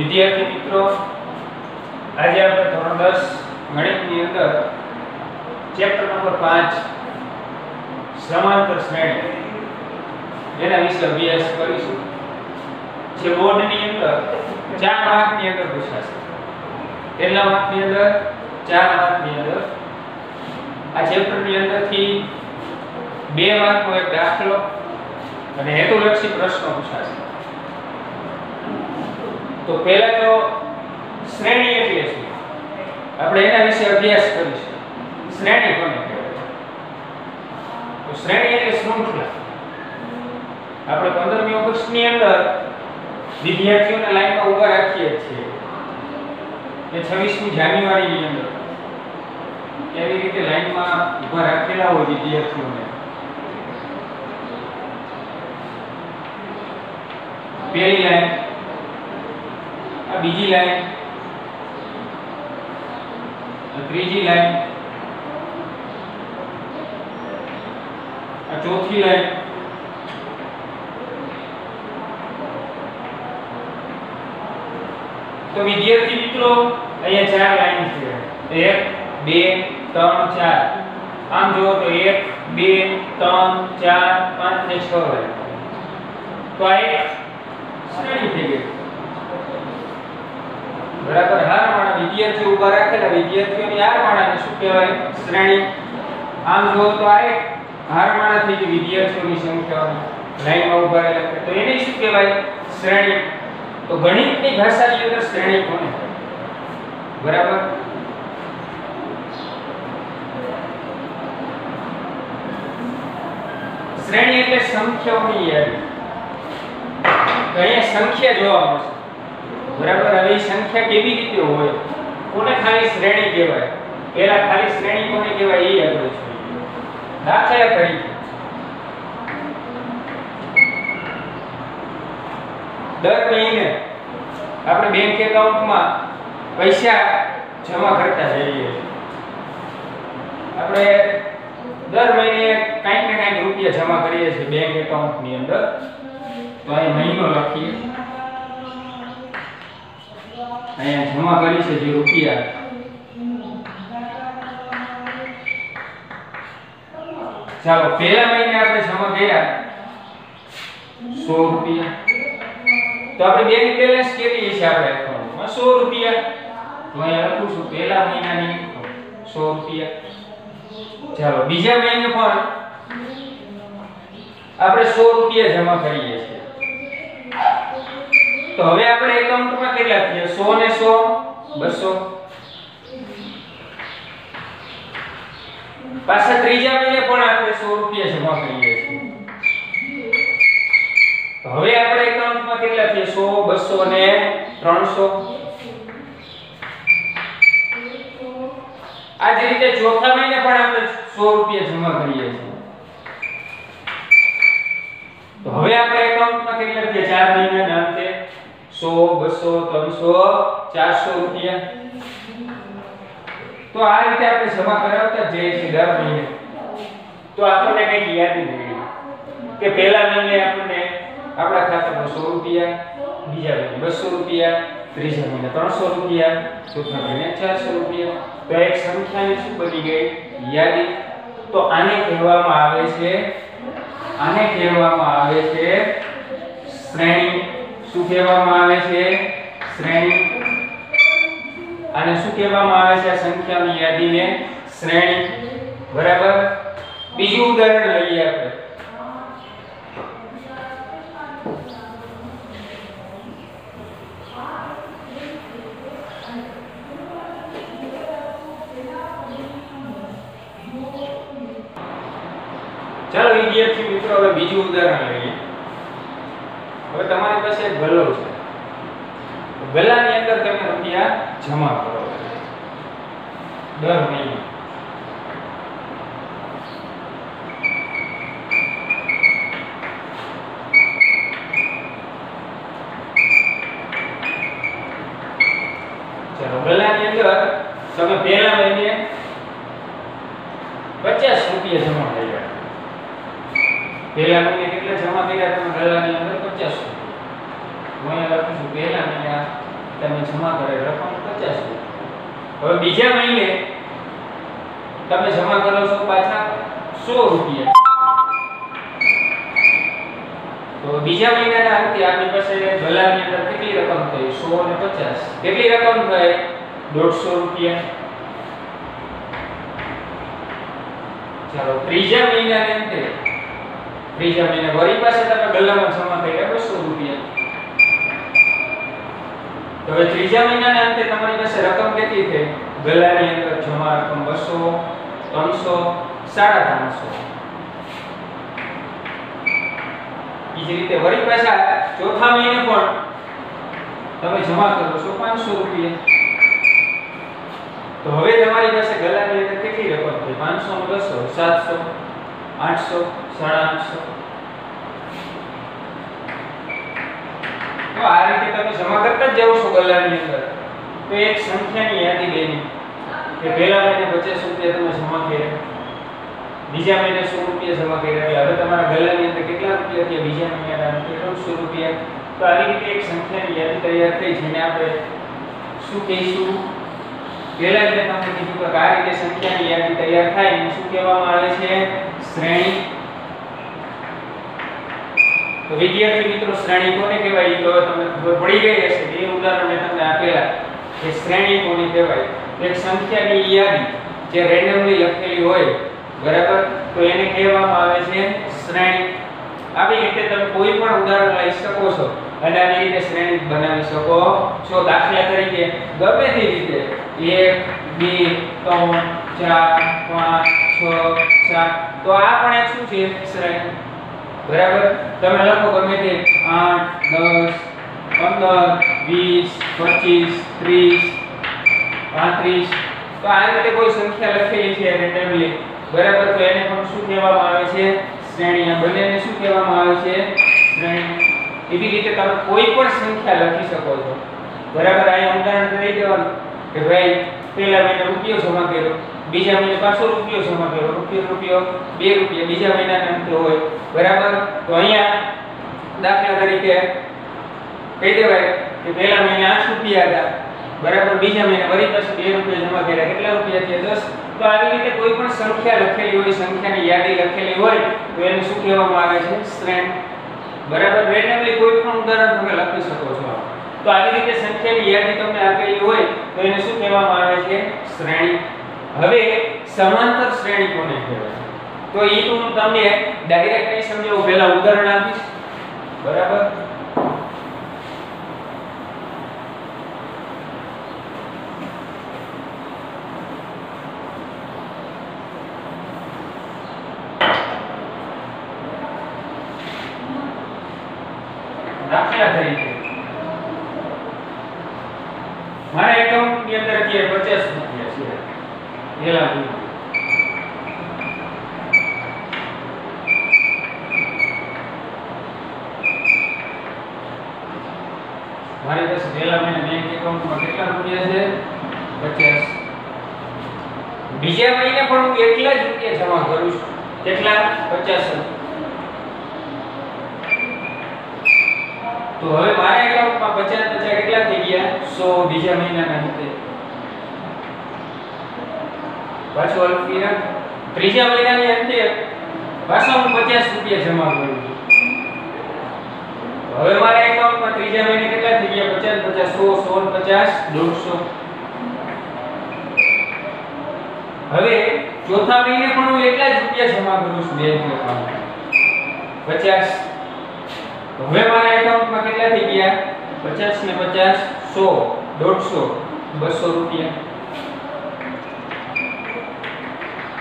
વિદ્યાર્થી મિત્રો, આજે આપણે ધોરણ 10 ગણિતની અંદર ચેપ્ટર નંબર 5 સમાંતર શ્રેણી એના વિશે અભ્યાસ કરીશું. જે બોર્ડની અંદર 4 માર્કની અંદર પૂછાશે. કેટલા માર્કની અંદર? 4 માર્કની અંદર. આ ચેપ્ટરની અંદરથી 2 માર્કનો એક દાખલો અને હેતુલક્ષી પ્રશ્નો પૂછાશે. તો પહેલા તો શ્રેણી એટલે શું આપણે એના વિશે અભ્યાસ કરીશું. શ્રેણી કોને કહેવાય? તો શ્રેણી એટલે શૃંખલા. આપણે 15મી ઓગસ્ટની અંદર વિદ્યાર્થીઓને લાઈનમાં ઊભા રાખીએ છીએ કે 26મી જાન્યુઆરીની અંદર એવી રીતે લાઈનમાં ઊભા રાખેલા હોય વિદ્યાર્થીઓને. પહેલી લાઈન, આ બીજી લાઈન, આ ત્રીજી લાઈન, આ ચોથી લાઈન, તો વિદ્યાર્થી મિત્રો અહીંયા 4 લાઈન છે. 1 2 3 4. આમ જુઓ તો 1 2 3 4 5 ને 6 લાઈન. તો આ એક શ્રેણી થઈ ગઈ. બરાબર. હારમાળા વિદ્યાર્થીઓ ઊભા રાખેલા વિદ્યાર્થીઓની હારમાળાને શું કહેવાય? શ્રેણી. આમ જુઓ તો આ એક હારમાળા થઈ ગઈ વિદ્યાર્થીઓની સંખ્યા લાઈનમાં ઊભા રહેલા, તો એને શું કહેવાય? શ્રેણી. તો ગણિતની ભાષાની અંદર શ્રેણી કોને કહેવાય? બરાબર. શ્રેણી એટલે સંખ્યાઓની યાદી. તો અહીંયા સંખ્યા જોવા મળશે. બરાબર. હવે સંખ્યા કેવી રીતે હોય, કોને ખાલી શ્રેણી કહેવાય? પહેલા ખાલી શ્રેણી કોને કહેવાય એ આપણે જોઈએ. દાખલા તરીકે દર મહિને આપણે બેંક એકાઉન્ટમાં પૈસા જમા કરતા જઈએ છીએ. આપણે દર મહિને કંઈક ને કંઈક રૂપિયા જમા કરીએ છીએ બેંક એકાઉન્ટની અંદર. તો અહીં મહિનો લખીએ, અહીંયા જમા કરી છે જે રૂપિયા, ચાલો પહેલા મહિને આપણે જમા કર્યા 100 રૂપિયા. તો આપણે બેંક બેલેન્સ કેટલી છે આપણે એકાઉન્ટમાં? 100 રૂપિયા. તો અહીંયા લખું છું પહેલા મહિનાની 100 રૂપિયા. ચાલો બીજા મહિને પણ આપણે 100 રૂપિયા જમા કરીએ છીએ. તો હવે આપણે એકાઉન્ટમાં કેટલા થયા? 100 ને 100 200. પાછા ત્રીજા મહિને પણ આપણે 100 રૂપિયા જમા કરીએ છીએ. તો હવે આપણે એકાઉન્ટમાં કેટલા થયા? 100 200 ને 300. આ જ રીતે ચોથા મહિને પણ આપણે 100 રૂપિયા જમા કરીએ છીએ. તો હવે આપણે એકાઉન્ટમાં કેટલા થયા? 4 મહિનાના અંતે 100 200 300 400 રૂપિયા. તો આ રીતે આપણે જમા કરાવતા જઈએ છીએ દર મહિને. તો આપણને કંઈક યાદી મળી કે પહેલા મહિને આપણને આપણા ખાતામાં 100 રૂપિયા, બીજા મહિને 200 રૂપિયા, ત્રીજા મહિને 300 રૂપિયા, ચોથા મહિને 400 રૂપિયા. તો એક સંખ્યાની શું બની ગઈ? યાદી. તો આને કહેવામાં આવે છે શ્રેણી. શું કહેવામાં આવે છે? શ્રેણી. આને શું કહેવામાં આવે છે? આ સંખ્યાની યાદીને શ્રેણી. બરાબર. બીજું ઉદાહરણ લઈએ આપણે. ચાલો વિદ્યાર્થી મિત્રો હવે બીજું ઉદાહરણ લઈએ. હવે તમારી પાસે એક ગલ્લો છે. ગલ્લાની અંદર તમે રૂપિયા જમા કરો દર મહિને. ચાલો ગલ્લાની અંદર તમે પહેલા મહિને 50 રૂપિયા જમા કર્યા. પહેલા મહિને કેટલા જમા કર્યા તમે ગલ્લાની અંદર? 50 રૂપિયા. હું અહીંયા લખું છું પહેલા મહિના 50 તમે જમા કરેલ રકમ 50 રૂપિયા. હવે બીજા મહિને તમે જમા કરો છો પાછા 100 રૂપિયા. તો બીજા મહિનાના અંતે આપણી પાસે ગલાની અંદર કેટલી રકમ થઈ? 100 અને 50. કેટલી રકમ થઈ? 150 રૂપિયા. ચાલો ત્રીજા મહિનાના અંતે ત્રીજા મહિને વળી પાસે તમે ગલ્લામાં જમા કર્યા 200 રૂપિયા. તો હવે ત્રીજા મહિનાના અંતે તમારી પાસે રકમ કેટલી થઈ? ગલ્લાની અંદર જમા રકમ 200, 300, 350. ઈ જ રીતે વળી પાછા ચોથા મહિને પણ તમે જમા કરો છો 500 રૂપિયા. તો હવે તમારી પાસે ગલ્લાની અંદર કેટલી રકમ થઈ? 500 નો 200, 700, 800, 850. તો આ રીતે તમે જમા કરતા જ જાવ છો ગલ્લાની અંદર. તો એક સંખ્યાની યાદી લેની કે પહેલા મહિને 50 રૂપિયા તમે જમા કર્યા, બીજા મહિને 100 રૂપિયા જમા કર્યા, હવે તમારા ગલ્લાની અંદર કેટલા રૂપિયા થયા? બીજા મહિનાના અંતે 150 રૂપિયા. તો આવી રીતે એક સંખ્યાની યાદી તૈયાર થઈ, જેને આપણે શું કહીશું? પહેલા એટલે તમને કીધું કે આ રીતે સંખ્યાની યાદી તૈયાર થાય એને શું કહેવામાં આવે છે? શ્રેણી. તો વિદ્યાર્થી મિત્રો શ્રેણી કોને કહેવાય તો તમને ખબર પડી ગઈ હશે. બે ઉદાહરણ મેં તમને આપેલા કે શ્રેણી કોને કહેવાય. એક સંખ્યાની યાદી જે રેન્ડમલી લખેલી હોય, બરાબર, તો એને કહેવામાં આવે છે શ્રેણી. આવી રીતે તમે કોઈ પણ ઉદાહરણ લઈ શકો છો અને આવી રીતે શ્રેણી બનાવી શકો છો. દાખલા તરીકે ગમે તે રીતે 1 2 3 4 5 6 7. તો આ પણ એક શું છે? શ્રેણી. બરાબર, તમે લખો ગમે તે 8 10 15 20 25 30 35. તો આ રીતે કોઈ સંખ્યા લખેલી છે રેન્ડમલી, બરાબર, તો એને પણ શું કહેવામાં આવે છે? શ્રેણી. આ બંનેને શું કહેવામાં આવે છે? શ્રેણી. એવી રીતે તમે કોઈ પણ સંખ્યા લખી શકો છો, બરાબર. અહીંયા ઉદાહરણ દઈ દેવાનું કે ભાઈ પહેલા મહિને રૂપિયો જમા કર્યો, બીજા મહિને 500 રૂપિયો જમા કર્યો, રૂપિયો 2 રૂપિયા બીજા મહિનાના અંતે હોય, બરાબર. તો અહીંયા દાખલા તરીકે કહી દેવાય કે પહેલા મહિને 8 રૂપિયા હતા, બરાબર, બીજા મહિને વળી પાછું 2 રૂપિયા જમા કર્યા, કેટલા રૂપિયા થયા? 10. તો આવી રીતે કોઈ પણ સંખ્યા લખેલી હોય, સંખ્યાની યાદી લખેલી હોય, તો એને શું કહેવામાં આવે છે? શ્રેણી. બરાબર, રેન્ડમલી કોઈ પણ ઉદાહરણ તમે લખી શકો છો. તો આવી રીતે સંખ્યાની યાદી તમને આપેલી હોય તો એને શું કહેવામાં આવે છે? શ્રેણી. હવે સમાંતર શ્રેણી કોને કહેવાય? તો એ તો હું તમને ડાયરેક્ટ નહીં સમજાવું, પહેલા ઉદાહરણ આપીશ, બરાબર. દાખલા તરીકે મારા એકાઉન્ટ ની અંદર અત્યારે 50 રૂપિયા છે. પહેલા મારી પાસે પહેલા મહિને બેંક એકાઉન્ટમાં કેટલા રૂપિયા છે? 50. બીજા મહિને પણ હું એટલા જ રૂપિયા જમા કરું છું. કેટલા? 50. તો હવે મારા એકાઉન્ટમાં 50 કેટલા થઈ ગયા? 100 બીજા મહિનાના અંતે. પાછો અલ્પવિરામ ત્રીજા મહિનાની અંતે પાછો હું 50 રૂપિયા જમા કરું છું. હવે મારા એકાઉન્ટમાં ત્રીજા મહિને કેટલા થઈ ગયા? 50 100 150 150. હવે ચોથા મહિને પણ હું એટલા જ રૂપિયા જમા કરું છું બેંક એકાઉન્ટમાં 50. હવે મારા એકાઉન્ટમાં કેટલા થઈ ગયા? 50 ને 50 100 150 200 રૂપિયા.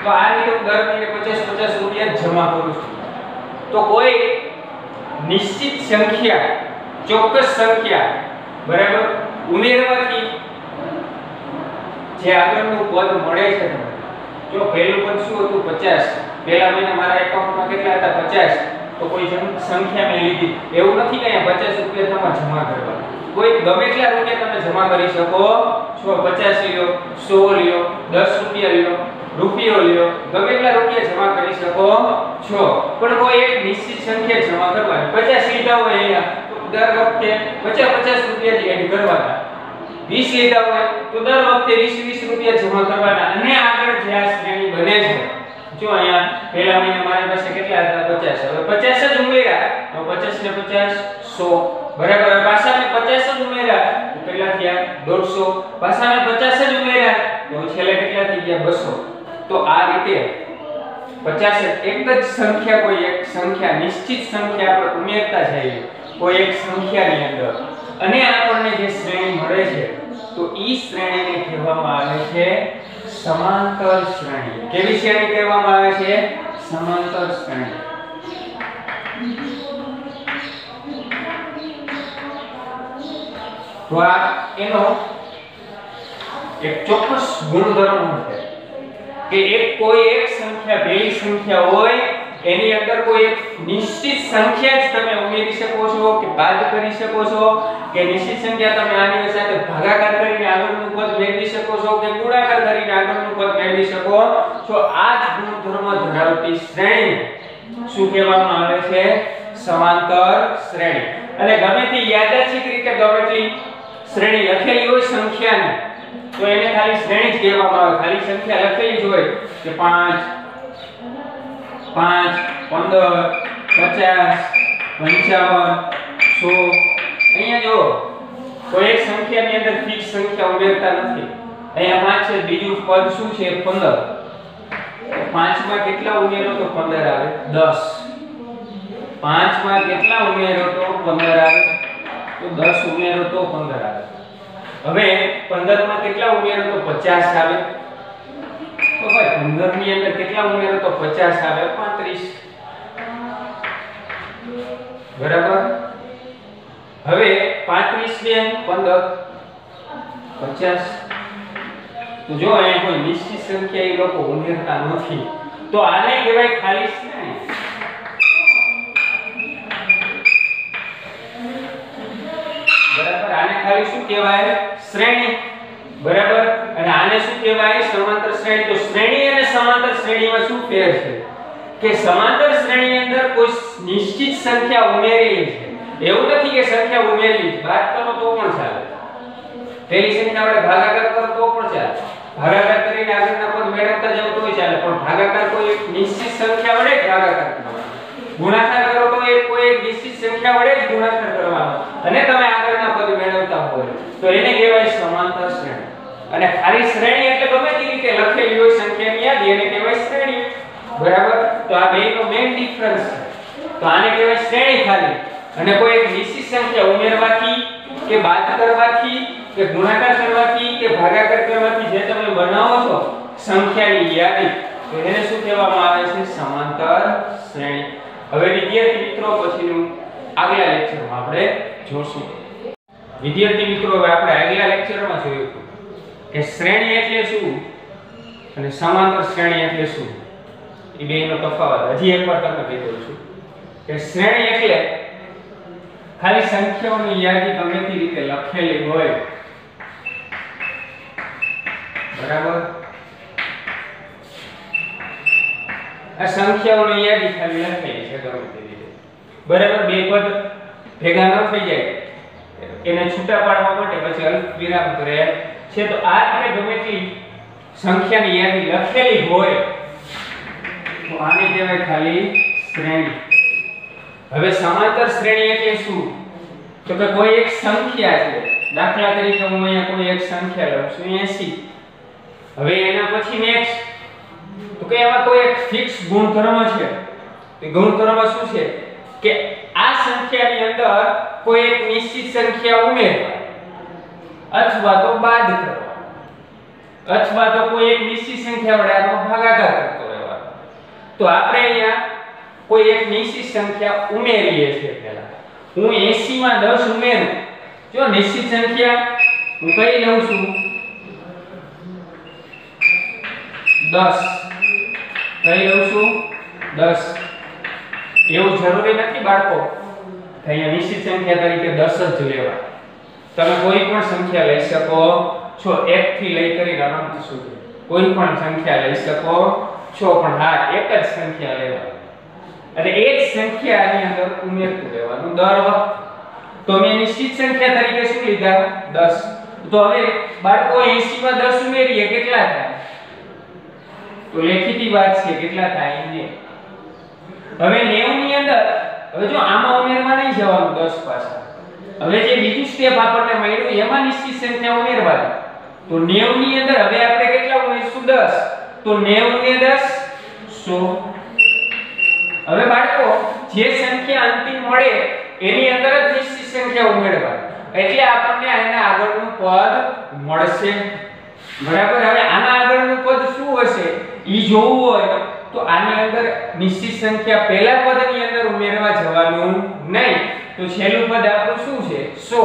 તો આ રીતે હું દર મહિને 50 રૂપિયા જમા કરું છું. તો કોઈ નિશ્ચિત સંખ્યા, ચોક્કસ સંખ્યા, બરાબર, ઉમેરવાથી જે આગળનું પદ મળે છે, જો પહેલું પદ શું હતું? 50. પહેલા મહિને મારા એકાઉન્ટમાં કેટલા હતા? 50. તો કોઈ સંખ્યા મેં લીધી, એવું નથી કે અહીંયા 50 રૂપિયા તમારે જમા કરવા. કોઈ ગમે એટલા રૂપિયા તમે જમા કરી શકો છો. 50 લ્યો, 100 લ્યો, 10 રૂપિયા લ્યો, રૂપિયો લ્યો, ગમે એટલા રૂપિયા જમા કરી શકો છો. પણ કોઈ એક નિશ્ચિત સંખ્યા જમા કરવાની. 50 લીધા હોય અહીંયા તો દર વખતે 50 રૂપિયા જ એડ કરવાના. 20 લીધા હોય તો દર વખતે 20 રૂપિયા જમા કરવાના અને આગળ જે આ શ્રેણી બને છે જો અહીંયા પહેલા મહિને મારી પાસે કેટલા હતા 50 હવે 50 જ ઉમેર્યા તો 50 ને 50 100 બરાબર પાછા ને 50 જ ઉમેર્યા તો કેટલા થયા 150 પાછા ને 50 જ ઉમેર્યા તો છેલ્લે કેટલા થઈ ગયા 200 તો આ રીતે 50 એક જ સંખ્યા કોઈ એક સંખ્યા નિશ્ચિત સંખ્યા આપણે ઉમેરતા જઈએ કોઈ એક સંખ્યાની અંદર અને આપણને જે શ્રેણી મળે છે તો ઈ શ્રેણીને કહેવામાં આવે છે સમાંતર શ્રેણી કેવી શ્રેણી કહેવામાં આવે છે સમાંતર શ્રેણી તો આ એનો એક ચોક્કસ ગુણધર્મ છે કે એક કોઈ એક સંખ્યા બેલી સંખ્યા હોય એની અંદર કોઈ એક નિશ્ચિત સંખ્યા જ તમે ઉમેરી શકો છો કે બાદ કરી શકો છો કે નિશ્ચિત સંખ્યા તમે આની સાથે ભાગાકાર કરીને આગળનું પદ મેળવી શકો છો કે ગુણાકાર કરીને આગળનું પદ મેળવી શકો છો આ જ ગુણધર્મ ધરાવતી શ્રેણી શું કહેવામાં આવે છે સમાંતર શ્રેણી અને ગમે તે યાદચ્છિક રીતે ગમેટલી શ્રેણી લખેલી હોય સંખ્યાની તો એને ખાલી શ્રેણી જ કહેવામાં આવે ખાલી સંખ્યા લખેલી જ હોય કે 5 15 50 55 100 અહીંયા જો કોઈ એક સંખ્યાની અંદર ફિક્સ સંખ્યા ઉમેરતા નથી અહીંયા 5 છે બીજું પદ શું છે 15 5 માં કેટલા ઉમેરો તો 15 આવે 10 5 માં કેટલા ઉમેરો તો 15 આવે તો 10 ઉમેરો તો 15 આવે હવે 15 માં કેટલા ઉમેરો તો 50 આવે તો ભાઈ 15 ની અંદર કેટલા ઉમેરો તો 50 આવે 35 બરાબર હવે 35 ને 15 50 તો જો અહીંયા કોઈ નિશ્ચિત સંખ્યા એ લોકો ઉમેરતા નથી તો આને કહેવાય ખાલી શ્રેણી બરાબર આને ખાલી શું કહેવાય શ્રેણી બરાબર અને આને શું કહેવાય સમાંતર શ્રેણી તો શ્રેણી અને સમાંતર શ્રેણીમાં શું ફેર છે કે સમાંતર શ્રેણીની અંદર કોઈ નિશ્ચિત સંખ્યા ઉમેરેલી છે એવું નથી કે સંખ્યા ઉમેરેલી છે બાદ કરો તો પણ ચાલે પેલી સંખ્યા આપણે ભાગાકાર કરો તો પણ ચાલે ભાગાકાર કરીને આગળના પદ મેળવતા જાવ તોય ચાલે પણ ભાગાકાર કોઈ એક નિશ્ચિત સંખ્યા વડે જ ભાગાકાર કરવાનો ગુણાકાર કરો તો એ કોઈ એક નિશ્ચિત સંખ્યા વડે જ ગુણાકાર કરવાનો અને તમે આગળના પદ મેળવતા હોય તો એને કહેવાય સમાંતર શ્રેણી અને ખાલી શ્રેણી એટલે ગમે તે રીતે લખેલી હોય સંખ્યાની યાદી એને કહેવાય શ્રેણી બરાબર તો આ બેનો મેઈન ડિફરન્સ છે તો આને કહેવાય શ્રેણી ખાલી અને કોઈ એક નિશ્ચિત સંખ્યા ઉમેરવાથી કે બાદ કરવાથી કે ગુણાકાર કરવાથી કે ભાગાકાર કરવાથી જે તમે બનાવો છો સંખ્યાની યાદી તો એને શું કહેવામાં આવે છે સમાંતર શ્રેણી હવે વિદ્યાર્થી મિત્રો પછીનું આગલા લેક્ચરમાં આપણે જોશું વિદ્યાર્થી મિત્રો હવે આપણે આગલા લેક્ચરમાં જોયું કે શ્રેણી એટલે શું અને સમાંતર શ્રેણી એટલે શું એ બેનો તફાવત હજી એકવાર તમને કહી દઉં છું કે શ્રેણી એટલે ખાલી સંખ્યાઓની યાદી ગમે તે રીતે લખેલી હોય બરાબર આ સંખ્યાઓની યાદી ખાલી લખેલી છે ગમે તે રીતે બરાબર બે પદ ભેગા ન થઈ જાય એને છૂટા પાડવા માટે પછી અલ્પ વિરામ કરે છે તો આ રીતે ગમે તે સંખ્યાની યાદી લખેલી હોય તો આને કહેવાય ખાલી શ્રેણી હવે સમાંતર શ્રેણી એટલે શું તો કે કોઈ એક સંખ્યા છે દાખલા તરીકે હું અહીંયા કોઈ એક સંખ્યા લઉં છું 80 હવે એના પછી નેક્સ્ટ તો કે એમાં કોઈ એક ફિક્સ ગુણધર્મ છે તે ગુણધર્મ શું છે કે આ સંખ્યાની અંદર કોઈ એક નિશ્ચિત સંખ્યા ઉમેરવા અથવા તો બાદ કરવા અથવા તો કોઈ એક નિશ્ચિત સંખ્યા વડે આનો ભાગાકાર કરતો રહેવાનો તો આપણે અહીંયા કોઈ એક નિશ્ચિત સંખ્યા ઉમેરીએ છીએ પહેલા હું 80 માં 10 ઉમેરું જો નિશ્ચિત સંખ્યા હું કઈ લઉં છું 10 કઈ લઉં છું 10 એવું જરૂરી નથી બાળકો કે અહીંયા નિશ્ચિત સંખ્યા તરીકે 10 જ લેવા તમે કોઈ પણ સંખ્યા લઈ શકો છો 1 થી લઈ કરીને અનંત સુધી કોઈ પણ સંખ્યા લઈ શકો છો પણ હા એક જ સંખ્યા લેવા અને એ જ સંખ્યાની અંદર ઉમેરતું રહેવાનું દર વખતે તો મેં નિશ્ચિત સંખ્યા તરીકે શું લીધા 10 તો હવે બાળકો 80 માં 10 ઉમેરીએ કેટલા થાય? તો લેખિતી વાત છે કેટલા થાય ને. હવે 90 ની અંદર હવે જો આમાં ઉમેરવા નહીં જવાનું 10 પાછા. હવે જે બીજું સ્ટેપ આપણને મળ્યું એમાં નિશ્ચિત સંખ્યા ઉમેરવાની. તો 90 ની અંદર હવે આપણે કેટલા ઉમેરશું? 10. તો 90 ને 10 100. હવે બાળકો જે સંખ્યા અંતિમ મળે એની અંદર જ નિશ્ચિત સંખ્યા ઉમેરવાની. એટલે આપણને આના આગળનું પદ મળશે. બરાબર. હવે આના આગળનું પદ શું હશે ઈ જોવું હોય તો આની અંદર નિશ્ચિત સંખ્યા પહેલા પદની અંદર ઉમેરવા જવાનું નહીં. તો છેલ્લું પદ આપણું શું છે? 100.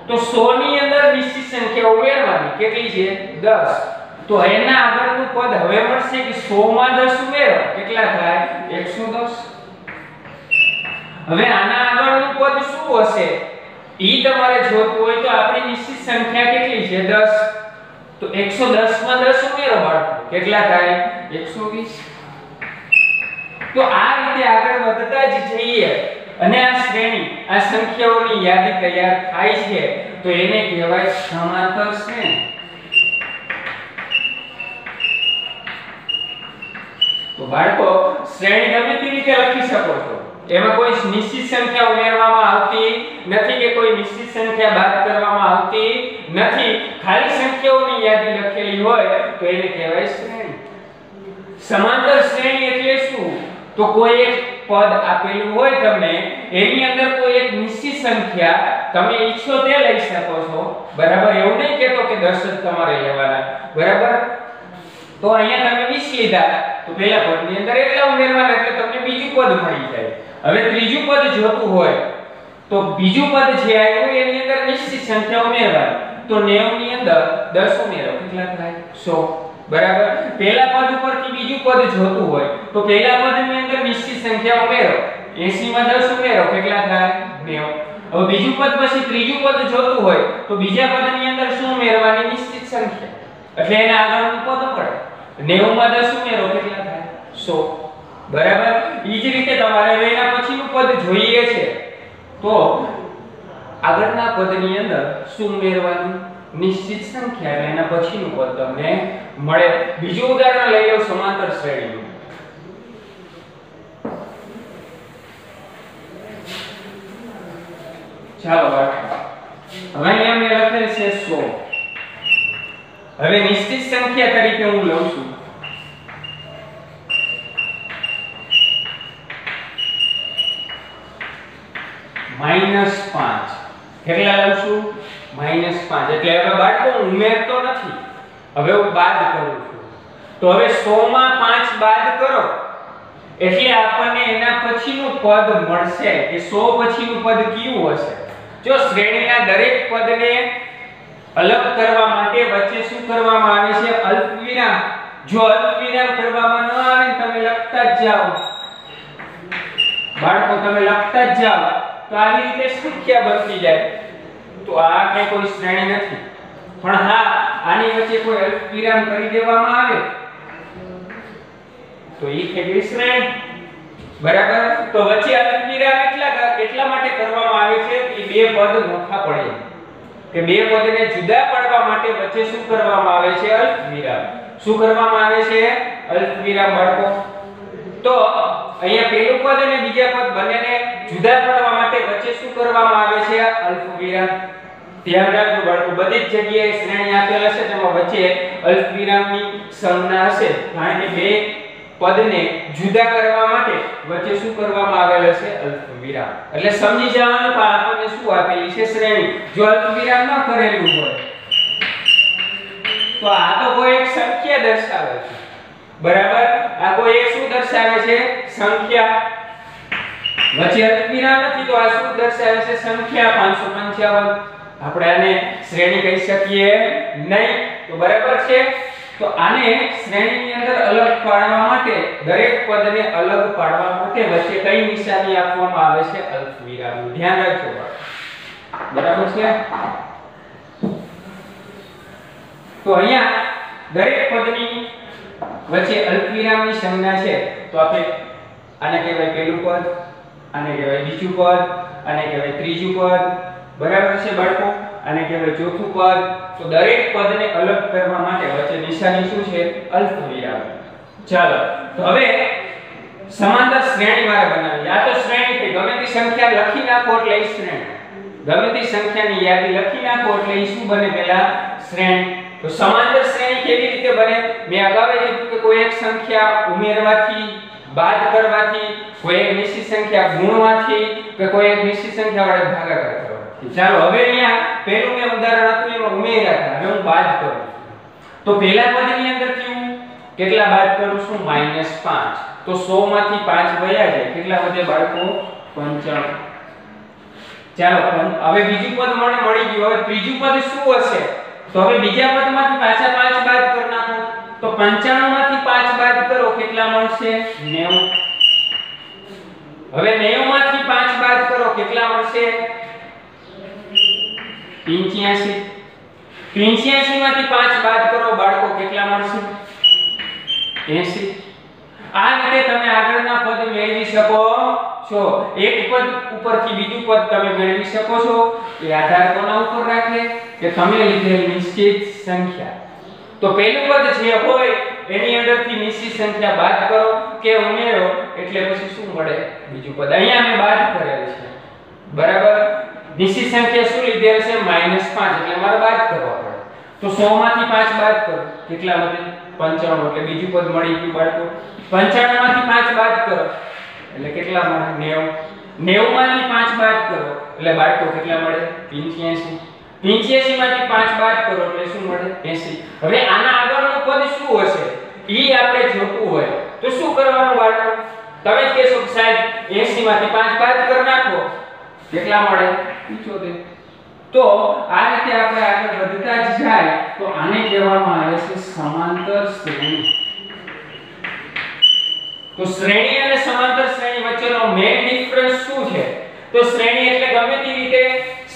તો 100 ની અંદર નિશ્ચિત સંખ્યા ઉમેરવાની. કેટલી છે? 10. તો એના આગળનું પદ હવે મળશે કે 100 માં 10 ઉમેરો કેટલા થાય? 110. હવે આના આગળનું પદ શું હશે ઈ તમારે જોતું હોય તો આપણી નિશ્ચિત સંખ્યા કેટલી છે? 10. તો 110 માં 10 ઉમેરો બાળકો કેટલા થાય? 120. તો આ રીતે આગળ વધતા જ જઈએ અને આ શ્રેણી આ સંખ્યાઓની યાદી તૈયાર થાય છે તો એને કહેવાય સમાંતર શ્રેણી. તો બાળકો શ્રેણી ગમે તે રીતે લખી શકો છો. એમાં કોઈ નિશ્ચિત સંખ્યા ઉમેરવામાં આવતી નથી કે કોઈ નિશ્ચિત સંખ્યા બાદ કરવામાં આવતી નથી. ખાલી સંખ્યાઓની યાદી લખેલી હોય તો એને કહેવાય શ્રેણી. સમાંતર શ્રેણી એટલે શું? તો કોઈ એક પદ આપેલું હોય તમને એની અંદર કોઈ એક નિશ્ચિત સંખ્યા તમે ઈચ્છો તે લઈ શકો છો. બરાબર. એવું નહીં કહેતો કે 10 જ તમારે લેવાના. બરાબર. તો અહીંયા તમે 20 લીધા તો પહેલા પદની અંદર એટલા ઉમેરવાના એટલે તમને બીજું પદ મળી જાય. હવે ત્રીજું પદ જોતું હોય તો બીજું પદ જે આવ્યું એની અંદર નિશ્ચિત સંખ્યા ઉમેરવાની. તો 90 ની અંદર 10 ઉમેરો કેટલા થાય? 100. બરાબર. પહેલા પદ ઉપરથી બીજું પદ જોતું હોય તો પહેલા પદની અંદર નિશ્ચિત સંખ્યા ઉમેરો. 80 માં 10 ઉમેરો કેટલા થાય? 90. હવે બીજું પદ પછી ત્રીજું પદ જોતું હોય તો બીજા પદની અંદર શું ઉમેરવાની? નિશ્ચિત સંખ્યા. એટલે એના આગળનું પદ પડે. 90 માં 10 ઉમેરો કેટલા થાય? 100. બરાબર. ઈ જ રીતે તમારે એના પછીનું પદ જોઈએ છે તો આગળના પદની અંદર શું ઉમેરવાનું? નિશ્ચિત સંખ્યા. એટલે એના પછીનું પદ તમને મળે. બીજું ઉદાહરણ લઈ લો સમાંતર શ્રેણીનું. ચાલો બાળકો હવે અહીંયા મેં લખેલ છે 100. હવે નિશ્ચિત સંખ્યા તરીકે હું લઉં છું -5. કેટલા લઉં છું? -5. એટલે હવે બાળકો ઉમેરતો નથી, હવે હું બાદ કરું છું. તો હવે 100 માં 5 બાદ કરો એટલે આપણને એના પછીનું પદ મળશે કે 100 પછીનું પદ કયું હશે? જો શ્રેણીના દરેક પદને અલગ કરવા માટે વચ્ચે શું કરવામાં આવે છે? અલ્પવિરામ. જો અલ્પવિરામ કરવામાં ન આવે તમે લખતા જ જાઓ બાળકો, તમે લખતા જ જાઓ તો આવી રીતે સંખ્યા બનતી જાય. તો આ કે કોઈ શ્રેણી નથી. પણ હા આની વચ્ચે કોઈ અલ્પવિરામ કરી દેવામાં આવે તો ઈ થઈ શ્રેણી. બરાબર. તો વચ્ચે અલ્પવિરામ એટલા માટે કરવામાં આવે છે કે બે પદ નોખા પડે, કે બે પદને જુદા પાડવા માટે વચ્ચે શું કરવામાં આવે છે? અલ્પવિરામ. શું કરવામાં આવે છે? અલ્પવિરામ બાળકો. તો અહીંયા પહેલું પદ અને બીજા પદ બંનેને જુદા પાડવા માટે વચ્ચે શું કરવામાં આવે છે? અલ્પવિરામ. ધ્યાન રાખજો બાળકો, બધી જ જગ્યાએ શ્રેણી આપેલ હશે તેમાં વચ્ચે અલ્પવિરામની સંજ્ઞા હશે, કારણ કે બે પદને જુદા કરવા માટે વચ્ચે શું કરવામાં આવેલ છે? અલ્પવિરામ. એટલે સમજી જવાનું કે આપણને શું આપેલી છે? શ્રેણી. જો અલ્પવિરામ ન કરેલું હોય તો આ તો કોઈ એક સંખ્યા દર્શાવે છે. બરાબર. આ કોઈ એક શું દર્શાવે છે? સંખ્યા. વચ્ચે અલ્પવિરામ નથી તો આ શું દર્શાવે છે? સંખ્યા. 555. આપણે આને શ્રેણી કહી શકીએ નહીં. તો બરાબર છે. તો આને શ્રેણીની અંદર અલગ પાડવા માટે, દરેક પદને અલગ પાડવા માટે વચ્ચે કઈ નિશાની આપવામાં આવે છે? અલ્પવિરામ. ધ્યાન રાખજો. બરાબર છે. તો અહીંયા દરેક પદની વચ્ચે અલ્પવિરામની સંજ્ઞા છે તો આપણે આને કહેવાય પહેલું પદ, આને કહેવાય બીજું પદ, આને કહેવાય ત્રીજું પદ. બરાબર છે બાળકો. આને કહેવાય ચોથું પદ, તો દરેક પદને અલગ કરવા માટે વચ્ચે નિશાની શું છે? અલ્પવિરામ. ચાલો તો હવે સમાંતર શ્રેણી વાળા બનાવીએ. આ તો શ્રેણી છે, ગમે તે સંખ્યા લખી નાખો એટલે એ શ્રેણી. ગમે તે સંખ્યાની યાદી લખી નાખો એટલે એ શું બને? પહેલા શ્રેણી. તો સમાંતર શ્રેણી કેવી રીતે બને? મેં અગાઉ કીધું કે કોઈ એક સંખ્યા ઉમેરવાથી, બાદ કરવાથી, કોઈ એક નિશ્ચિત સંખ્યા ગુણવાથી કે કોઈ એક નિશ્ચિત સંખ્યા વડે ભાગાકાર કરવાથી. ચાલો હવે અહીંયા પહેલું મેં ઉદાહરણ આપ્યું એમાં ઉમેર્યા હતા. હવે હું બાદ કરું. તો પહેલા પદની અંદર કેટલા બાદ કરું છું? -5. તો 100 માંથી 5 વયા જાય. કેટલા વધે બાળકો? 95. ચાલો હવે બીજું પદ મને મળી ગયું. હવે ત્રીજું પદ શું હશે? તો હવે બીજા પદમાંથી પાછા 5 બાદ કરી નાખો. તો 95 માંથી 5 બાદ કરો. કેટલા મળશે? 90. હવે 90 માંથી 5 બાદ કરો. કેટલા મળશે? 85. 85 માંથી 5 બાદ કરો બાળકો. કેટલા મળશે? 80. આ રીતે તમે આગળના પદ મેળવી શકો છો. એક પદ ઉપરથી બીજું પદ તમે મેળવી શકો છો. એ આધાર કોના ઉપર રાખે? કે તમે લીધેલ નિશ્ચિત સંખ્યા. તો પહેલું પદ જે હોય એની અંદરથી નિશ્ચિત સંખ્યા બાદ કરો કે ઉમેરો એટલે પછી શું મળે? બીજું પદ. અહીંયા મેં બાદ કરેલ છે. બરાબર? નિશ્ચિત સંખ્યા શું લીધેલ છે? -5 એટલે મારે બાદ કરવા પડે. તો 100 માંથી 5 બાદ કરો. કેટલા વધે? 95. એટલે બીજું પદ મળી ગયું બાળકો. 95 માંથી 5 બાદ કરો એટલે કેટલા મળે? 90. 90 માંથી 5 બાદ કરો એટલે બાળકો કેટલા મળે? 85. 85 માંથી 5 બાદ કરો એટલે શું મળે? 80. હવે આના આગળનું પદ શું હશે? ઈ આપણે જોતું હોય તો શું કરવાનું બાળકો? તમે જ કહેશો કે સાહેબ 80 માંથી 5 બાદ કરી નાખો. કેટલા મળે? 75. તો આ રીતે આપણે આગળ વધતા જ જાય તો આને કહેવામાં આવે છે સમાંતર શ્રેણી. તો શ્રેણી અને સમાંતર શ્રેણી વચ્ચેનો મેઇન ડિફરન્સ શું છે? તો શ્રેણી એટલે ગમે તે રીતે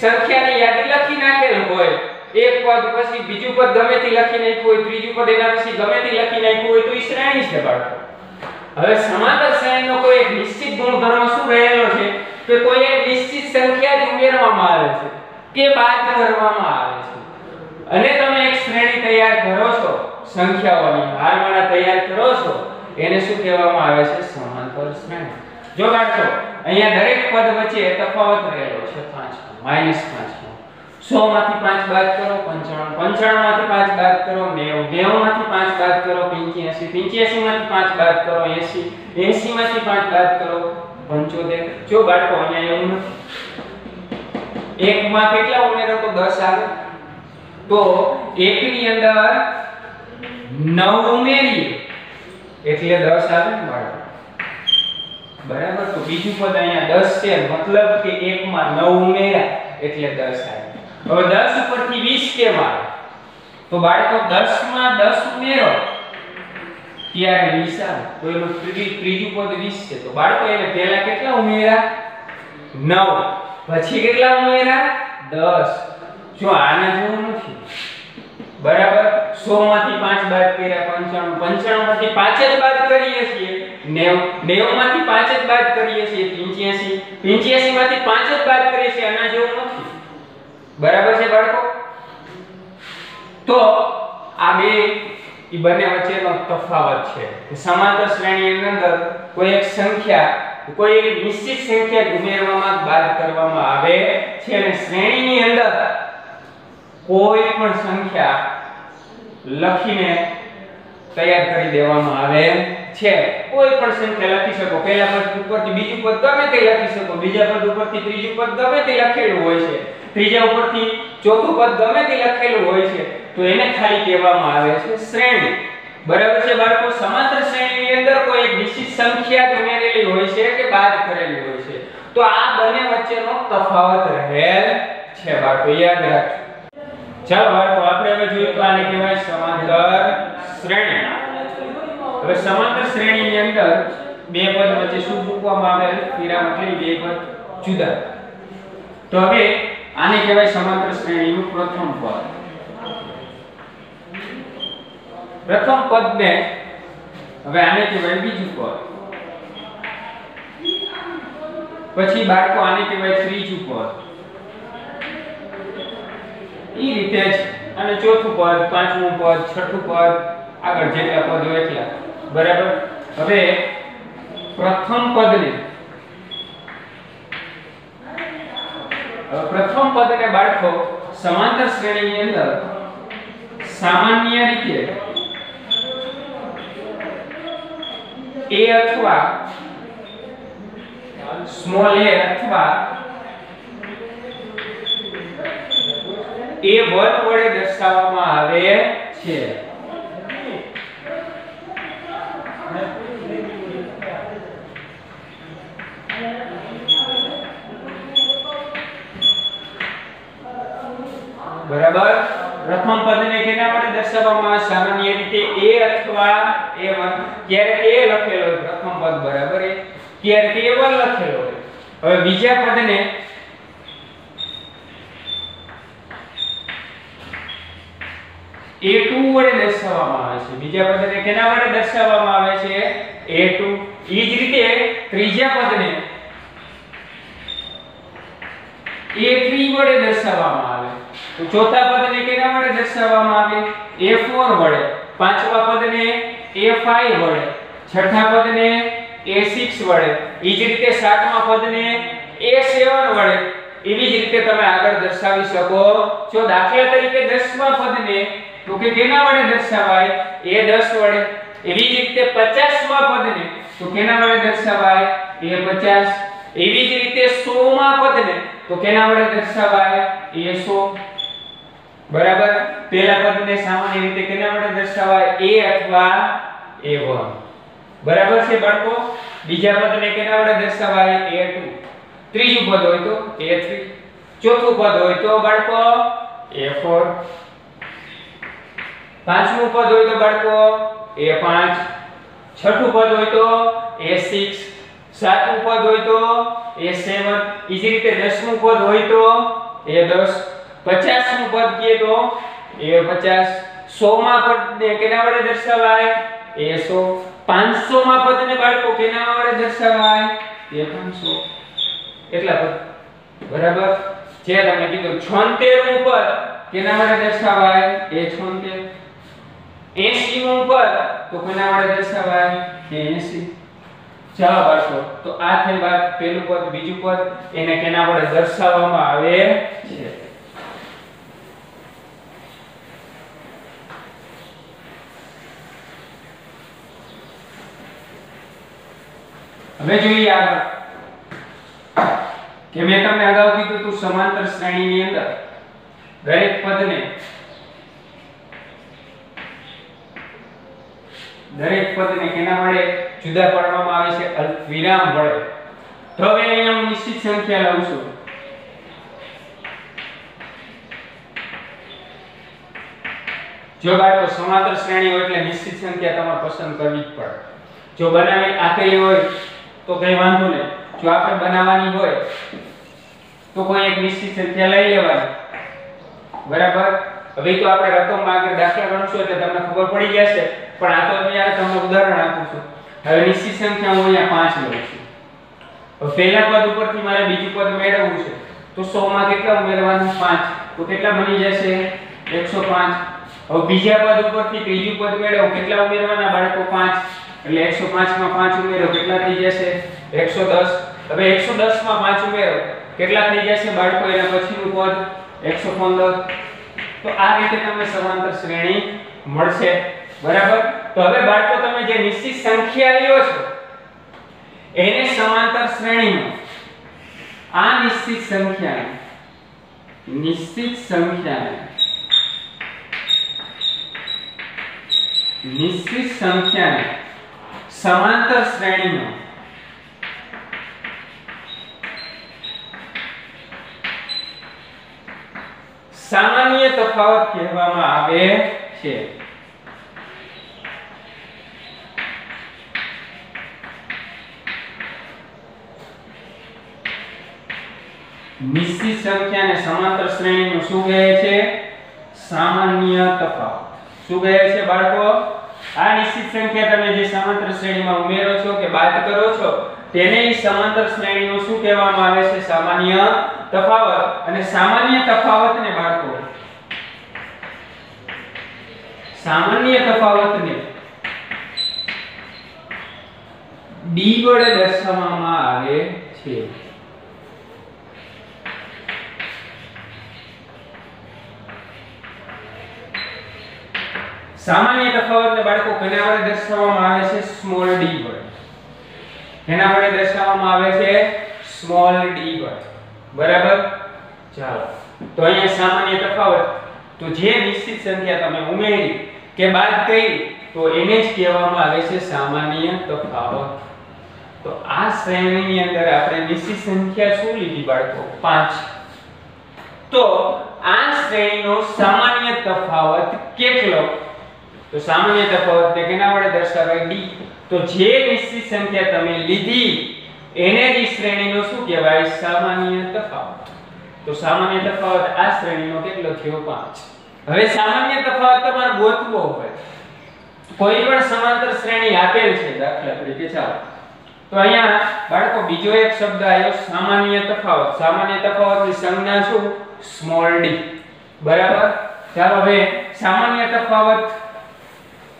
સંખ્યાની યાદી લખી નાખેલ હોય. એક પદ પછી બીજું પદ ગમે તે લખી નાખ્યું હોય, ત્રીજું પદ એના પછી ગમે તે લખી નાખ્યું હોય તો એ શ્રેણી છે બાળકો. હવે સમાંતર શ્રેણીનો કોઈ એક નિશ્ચિત ગુણધર્મ શું રહેલો છે? કે કોઈ એક નિશ્ચિત સંખ્યા જ ઉમેરવામાં આવે છે કે બાદ કરવામાં આવે છે. અને તમે એક શ્રેણી તૈયાર કરો છો, સંખ્યાઓની હારમાળા તૈયાર કરો છો, એને શું કહેવામાં આવે છે? સમાંતર શ્રેણી. જો બાળકો અહીંયા દરેક પદ વચ્ચે તફાવત રહેલો છે 5 -5. 100 માંથી 5 બાદ કરો 95. 95 માંથી 5 બાદ કરો 90. 90 માંથી 5 બાદ કરો 85. 85 માંથી 5 બાદ કરો 80. 80 માંથી 5 બાદ કરો 75. જો બાળકો અહીંયા એવું નથી. એકમાં કેટલા ઉમેરો તો 10 આવે. તો એકની અંદર 9 ઉમેરીએ એટલે 10 આવે ને બાળકો. બરાબર? તો બીજું પદ અહીંયા 10 છે, મતલબ કે એકમાં 9 ઉમેર્યા એટલે 10 આવે. હવે 10 ઉપરથી 20 કેમ આવે? તો બાળકો 10 માં 10 ઉમેરો ત્યારે 20 આવે. તો એનું ત્રીજું પદ 20 છે. તો બાળકો એને પહેલા કેટલા ઉમેર્યા? 9. પછી કેટલા ઉમેર્યા? 10. જો આના જેવું નથી. બરાબર? 100 માંથી 5 બાદ કર્યા 95. 95 માંથી 5 જ બાદ કરીએ છીએ 90. 90 માંથી 5 જ બાદ કરીએ છીએ 85. 85 માંથી 5 જ બાદ કરીએ છીએ. આના જેવું નથી. બરાબર છે બાળકો? તો આ બે ઈ બંને વચ્ચેનો તફાવત છે કે સમાંતર શ્રેણીની અંદર કોઈ એક સંખ્યા, કોઈ એક નિશ્ચિત સંખ્યા ઉમેરવામાં બાદ કરવામાં આવે છે અને શ્રેણીની અંદર કોઈ પણ સંખ્યા લખીને તૈયાર કરી દેવામાં આવે છે. કોઈ પણ સંખ્યા લખી શકો. પહેલા પદ ઉપરથી બીજું પદ ગમે તે લખી શકો. બીજા પદ ઉપરથી ત્રીજું પદ ગમે તે લખેલું હોય છે. ત્રીજા ઉપરથી ચોથું પદ ગમે તે લખેલું હોય છે. તો એને ખાલી કહેવામાં આવે છે શ્રેણી. બરાબર છે બાળકો? સમાંતર શ્રેણીની અંદર કોઈ એક નિશ્ચિત સંખ્યા ઉમેરેલી હોય છે કે બાદ કરેલી હોય છે. તો આ બંને વચ્ચેનો તફાવત રહેલ છે બાળકો, યાદ રાખજો. ચાલો બાળકો આપણે હવે જોઈએ તો આને કહેવાય સમાંતર શ્રેણી. હવે સમાંતર શ્રેણીની અંદર બે પદ વચ્ચે શું મૂકવામાં આવેલ? વિરામ એટલે બે પદ જુદા. તો હવે આને કહેવાય સમાંતર શ્રેણીનું પ્રથમ પદ. પ્રથમ પદને હવે આને કહેવાય બીજું પદ. પછી બાળકો આને કહેવાય ત્રીજું પદ. ઈ રીતે જ અને ચોથું પદ, પાંચમું પદ, છઠ્ઠું પદ, આગળ જેટલા પદ હોય એટલા. બરાબર. હવે પ્રથમ પદને બાળકો સમાંતર શ્રેણીની અંદર સામાન્ય રીતે a અથવા સ્મોલ a અથવા a1 વડે દર્શાવવામાં આવે છે. બરાબર. પ્રથમ પદને કેના વડે દર્શાવવામાં આવે? સામાન્ય રીતે a અથવા a1. ક્યારેક a લખેલો હોય પ્રથમ પદ બરાબર એ, ક્યારેક a1 લખેલો હોય. હવે બીજા પદને a2 વડે દર્શાવવામાં આવે છે. બીજા પદને કેના વડે દર્શાવવામાં આવે છે? a2. ઈ જ રીતે ત્રીજા પદને a3 વડે દર્શાવવામાં આવે. તો ચોથા પદને કેના વડે દર્શાવવામાં આવે? a4 વડે. પાંચમા પદને a5 વડે. છઠ્ઠા પદને a6 વડે. ઈ જ રીતે સાતમા પદને a7 વડે. એવી જ રીતે તમે આગળ દર્શાવી શકો છો. દાખલા તરીકે 10મા પદને તો કે કેના વડે દર્શાવાય? a10 વડે. એવી જ રીતે 50મા પદને તો કેના વડે દર્શાવાય? a50. એવી જ રીતે 100મા પદને તો કેના વડે દર્શાવાય? a100. બરાબર. પહેલા પદને સામાન્ય રીતે કેના વડે દર્શાવાય? a અથવા a1. બરાબર છે બાળકો. બીજા પદને કેના વડે દર્શાવાય? a2. ત્રીજું પદ હોય તો a3. ચોથું પદ હોય તો બાળકો a4. પાંચમું પદ હોય તો બાળકો a5. છઠ્ઠું પદ હોય તો a6. સાતમું પદ હોય તો a7. ઈ જ રીતે 10મું પદ હોય તો a10. 50મું પદ કીએ તો a50. 100મા પદને કેના વડે દર્શાવાય? a100. 500મા પદને બાળકો કેના વડે દર્શાવાય? a500. એટલા પદ. બરાબર. જે તમે કીધું 76મું પદ કેના વડે દર્શાવાય? a76. 80મું પદ તો કેના વડે દર્શાવાય? a80. ચાલો બાળકો, તો આ થઈ વાત પહેલું પદ. બીજું પદ એને કેના વડે દર્શાવવામાં આવે છે? હવે જોઈએ આગળ કે મેં તમને અગાઉ કીધું હતું સમાંતર શ્રેણીની અંદર દરેક પદને કેના વડે જુદા પાડવામાં આવે છે? અલ્પવિરામ વડે. તો હવે અહીંયા હું નિશ્ચિત સંખ્યા લઉં છું. જો બાળકો સમાંતર શ્રેણી હોય એટલે નિશ્ચિત સંખ્યા તમારે પસંદ કરવી જ પડે. જો બનાવી આપેલી હોય તો કઈ વાંધો નહીં. જો આપણે બનાવવાની હોય તો કોઈ એક નિશ્ચિત સંખ્યા લઈ લેવાની. બરાબર. હવે તો આપણે રકમમાં આગળ દાખલા ગણશું એટલે તમને ખબર પડી જશે, પણ આ તો અહીંયા તમને ઉદાહરણ આપું છું. હવે નિશ્ચિત સંખ્યા હું અહીંયા 5 લઉં છું. હવે પહેલા પદ ઉપરથી મારે બીજું પદ મેળવવું છે તો 100 માં કેટલા ઉમેરવાના? 5. તો કેટલા બની જશે? 105. હવે બીજા પદ ઉપરથી ત્રીજું પદ મેળવવું, કેટલા ઉમેરવાના બાળકો? 5. એટલે 105 માં 5 ઉમેરો, કેટલા થઈ જશે? 110. હવે 110 માં 5 ઉમેરો, કેટલા થઈ જશે બાળકો? એના પછીનું પદ 115. તો આ રીતે તમને સમાંતર શ્રેણી મળશે. બરાબર. તો હવે બાળકો તમે જે નિશ્ચિત સંખ્યા લ્યો છો એને સમાંતર શ્રેણીમાં આ નિશ્ચિત સંખ્યાને સમાંતર શ્રેણીમાં સામાન્ય તફાવત કહેવામાં આવે છે. નિશ્ચિત સંખ્યાને સમાંતર શ્રેણીનું શું કહે છે? સામાન્ય તફાવત. શું કહે છે બાળકો? આ નિશ્ચિત સંખ્યા તમે જે સમાંતર શ્રેણીમાં ઉમેરો છો કે બાદ કરો છો તેને સમાંતર શ્રેણીનું શું કહેવામાં આવે છે? સામાન્ય તફાવત. અને સામાન્ય તફાવતને બાળકો સામાન્ય તફાવતને d વડે દર્શાવવામાં આવે છે. સામાન્ય તફાવતને બાળકો કેના વડે દર્શાવવામાં આવે છે? સ્મોલ d વડે. કેના વડે દર્શાવવામાં આવે છે? સ્મોલ d વડે. બરાબર. ચાલો તો અહીંયા સામાન્ય તફાવત, તો જે નિશ્ચિત સંખ્યા તમે ઉમેરી કે બાદ કરી તો એને જ કહેવામાં આવે છે સામાન્ય તફાવત. તો આ શ્રેણીની અંદર આપણે નિશ્ચિત સંખ્યા શું લીધી બાળકો? 5. તો આ શ્રેણીનો સામાન્ય તફાવત કેટલો? તો સામાન્ય તફાવતને કેના વડે દર્શાવાય? d. તો જે નિશ્ચિત સંખ્યા તમે લીધી એને જ શ્રેણીનો શું કહેવાય? સામાન્ય તફાવત. તો સામાન્ય તફાવત આ શ્રેણીનો કેટલો થયો? 5. હવે સામાન્ય તફાવત તમારે ગોતવો હોય, કોઈ પણ સમાંતર શ્રેણી આપેલ છે દાખલા તરીકે, ચાલો તો અહીંયા બાળકો બીજો એક શબ્દ આવ્યો સામાન્ય તફાવત. સામાન્ય તફાવતની સંજ્ઞા શું? Small d. બરાબર. ચાલો હવે સામાન્ય તફાવત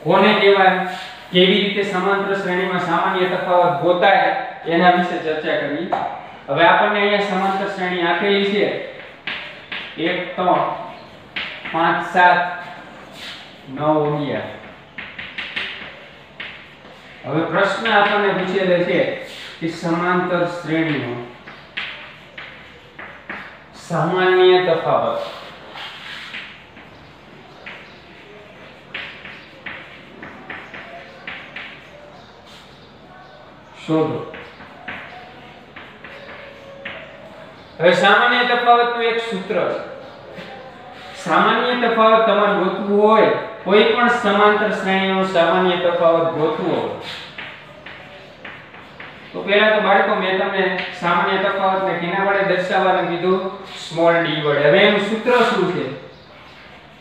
કોને કહેવાય, કેવી રીતે સમાંતર શ્રેણીમાં સામાન્ય તફાવત ગોતાય એના વિશે ચર્ચા કરવી. હવે આપણને અહીંયા સમાંતર શ્રેણી આપેલી છે 1 3 5 7 9 11. હવે પ્રશ્ન આપણને પૂછેલો છે કે સમાંતર શ્રેણીનો સામાન્ય તફાવત શોધો. હવે સામાન્ય તફાવતનું એક સૂત્ર છે. સામાન્ય તફાવત તમારે ગોતવું હોય, કોઈ પણ સમાંતર શ્રેણીનો સામાન્ય તફાવત ગોતવો હોય તો પહેલા તો બાળકો મેં તમને સામાન્ય તફાવતને કેના વડે દર્શાવવાનું કીધું? સ્મોલ d વડે. હવે એનું સૂત્ર શું છે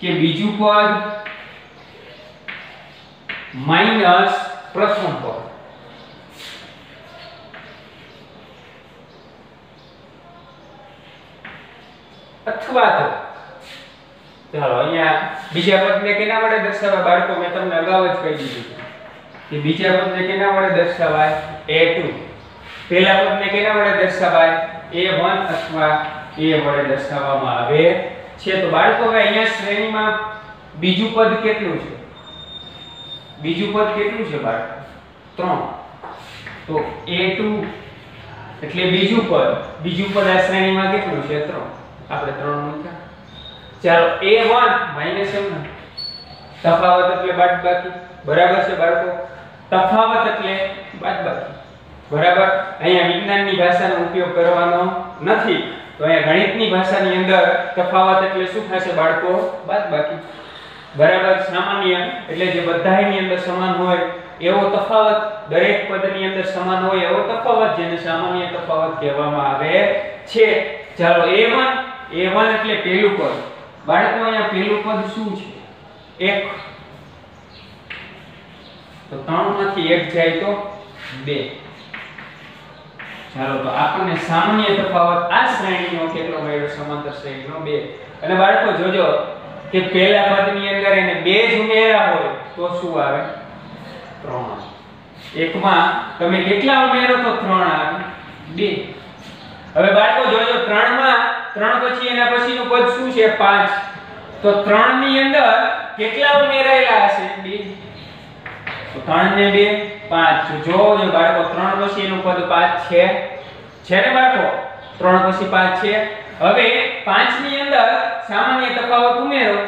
કે બીજું પદ માઈનસ પ્રથમ પદ. અથવા તો ચાલો અહીંયા બીજા પદને કેના વડે દર્શાવાય બાળકો? મેં તમને અગાઉ જ કહી દીધું કે બીજા પદને કેના વડે દર્શાવાય? a2. પહેલા પદને કેના વડે દર્શાવાય? a1 અથવા a વડે દર્શાવવામાં આવે છે. તો બાળકો હવે અહીંયા શ્રેણીમાં બીજું પદ કેટલું છે? બીજું પદ કેટલું છે બાળકો? 3. તો a2 એટલે બીજું પદ આ શ્રેણીમાં કેટલું છે? 3. આપણે 3 મૂક્યા. ચાલો a1 માઈનસ m તફાવત એટલે બાદબાકી. બરાબર છે બાળકો? તફાવત એટલે બાદબાકી. બરાબર. અહીંયા વિજ્ઞાનની ભાષાનો ઉપયોગ કરવાનો નથી, તો અહીંયા ગણિતની ભાષાની અંદર તફાવત એટલે શું થશે બાળકો? બાદબાકી. બરાબર. સામાન્ય એટલે જે બધાયની અંદર સમાન હોય એવો તફાવત, દરેક પદની અંદર સમાન હોય એવો તફાવત, જેને સામાન્ય તફાવત કહેવામાં આવે છે. ચાલો a1 એટલે પહેલું પદ. બાળકો અહીંયા પહેલું પદ શું છે? 1. તો 3 માંથી 1 જાય તો 2. ચાલો તો આપણને સામાન્ય તફાવત આ શ્રેણીનો કેટલો મળ્યો? સમાંતર શ્રેણીનો 2. અને બાળકો જોજો કે પહેલા પદની અંદર એને 2 જ ઉમેર્યા હોય તો શું આવે? 3. એકમાં તમે કેટલા ઉમેરો તો 3 આવે? 2. હવે બાળકો જોજો 3 માં 3 પછી એના પછીનું પદ શું છે? 5. તો 3 ની અંદર કેટલા ઉમેરાયેલા હશે? 2. તો 3 ને 2 5. જો બાળકો 3 પછી એનું પદ 5 છે ને બાળકો? 3 પછી 5 છે. હવે 5 ની અંદર સામાન્ય તફાવત ઉમેરો.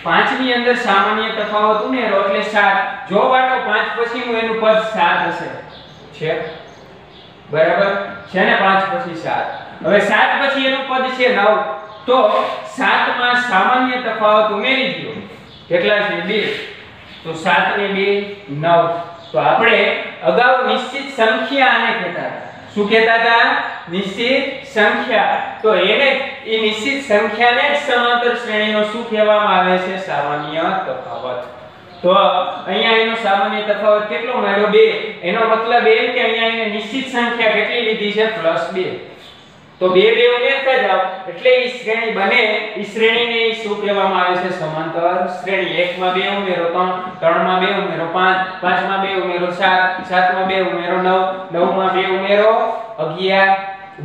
5 ની અંદર સામાન્ય તફાવત ઉમેરો એટલે 7. જો બાળકો 5 પછીનું એનું પદ 7 હશે. છે બરાબર છે ને? 5 પછી 7. હવે 7 પછી એનું પદ છે 9. તો 7 માં સામાન્ય તફાવત ઉમેરી દો. કેટલા છે? 2. તો 7 ને 2 9. તો આપણે અગાઉ નિશ્ચિત સંખ્યા આને કહેતા હતા. શું કહેતા હતા? નિશ્ચિત સંખ્યા. તો એને એ નિશ્ચિત સંખ્યાને જ સમાંતર શ્રેણીનો શું કહેવામાં આવે છે? સામાન્ય તફાવત. તો અહીંયા એનો સામાન્ય તફાવત કેટલો મળ્યો? 2. એનો મતલબ એ કે અહીંયા એને નિશ્ચિત સંખ્યા કેટલી લીધી છે? +2. તો બે બે ઉમેરતા જાવ એટલે ઈ શ્રેણી બને. ઈ શ્રેણીને શું કહેવામાં આવે છે? સમાંતર શ્રેણી. 1 માં 2 ઉમેરો 3, 3 માં 2 ઉમેરો 5, 5 માં 2 ઉમેરો 7, 7 માં 2 ઉમેરો 9, 9 માં 2 ઉમેરો 11.